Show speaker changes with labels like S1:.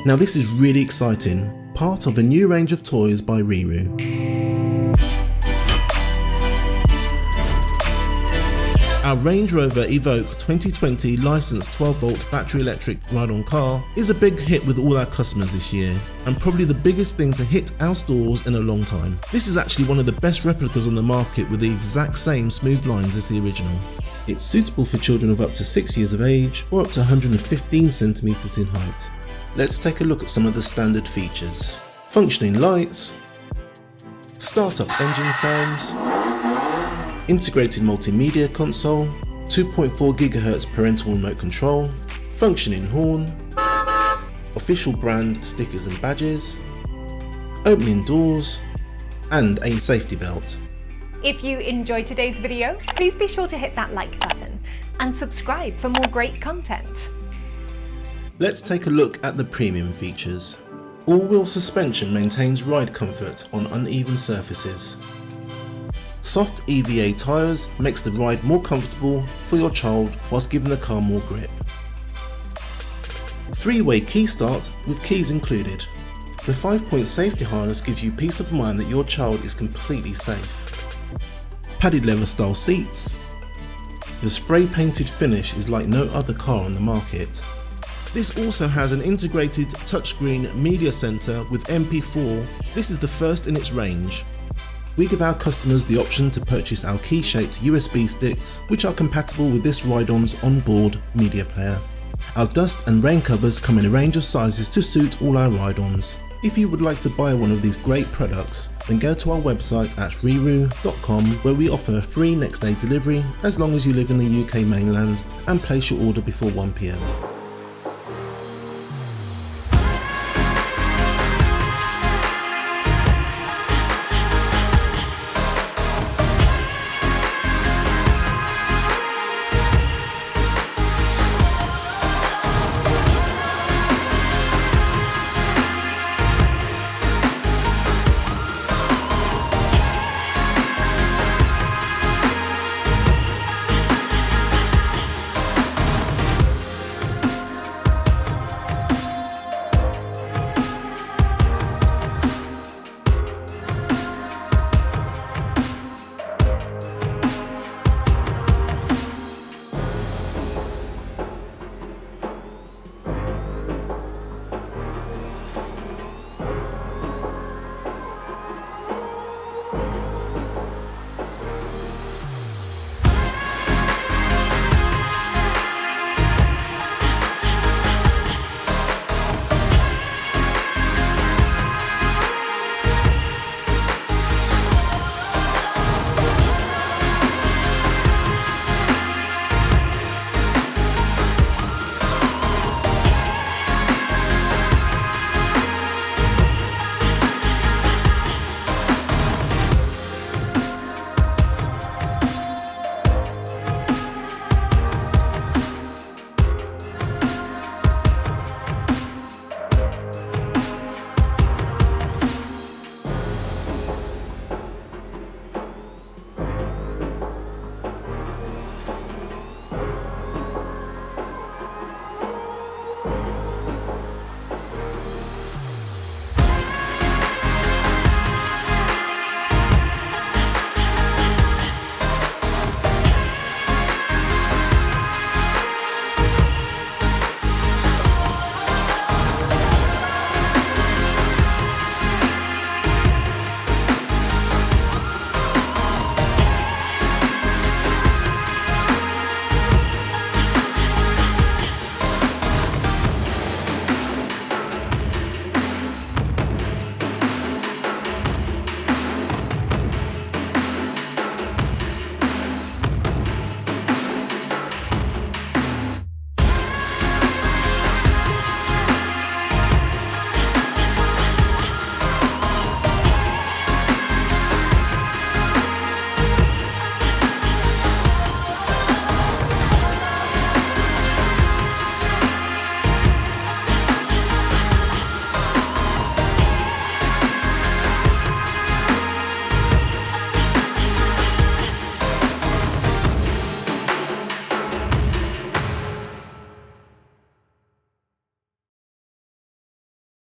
S1: Now this is really exciting, part of a new range of toys by RiiRoo. Our Range Rover Evoque 2020 licensed 12-volt battery electric ride-on car is a big hit with all our customers this year, and probably the biggest thing to hit our stores in a long time. This is actually one of the best replicas on the market with the exact same smooth lines as the original. It's suitable for children of up to 6 years of age or up to 115 centimeters in height. Let's take a look at some of the standard features. Functioning lights, start-up engine sounds, integrated multimedia console, 2.4 gigahertz parental remote control, functioning horn, official brand stickers and badges, opening doors, and a safety belt.
S2: If you enjoyed today's video, please be sure to hit that like button and subscribe for more great content.
S1: Let's take a look at the premium features. All-wheel suspension maintains ride comfort on uneven surfaces. Soft EVA tyres makes the ride more comfortable for your child whilst giving the car more grip. 3-way key start with keys included. The 5-point safety harness gives you peace of mind that your child is completely safe. Padded leather style seats. The spray painted finish is like no other car on the market. This also has an integrated touchscreen media center with MP4. This is the first in its range. We give our customers the option to purchase our key-shaped USB sticks, which are compatible with this ride-on's onboard media player. Our dust and rain covers come in a range of sizes to suit all our ride-ons. If you would like to buy one of these great products, then go to our website at RiiRoo.com, where we offer free next day delivery as long as you live in the UK mainland and place your order before 1 PM.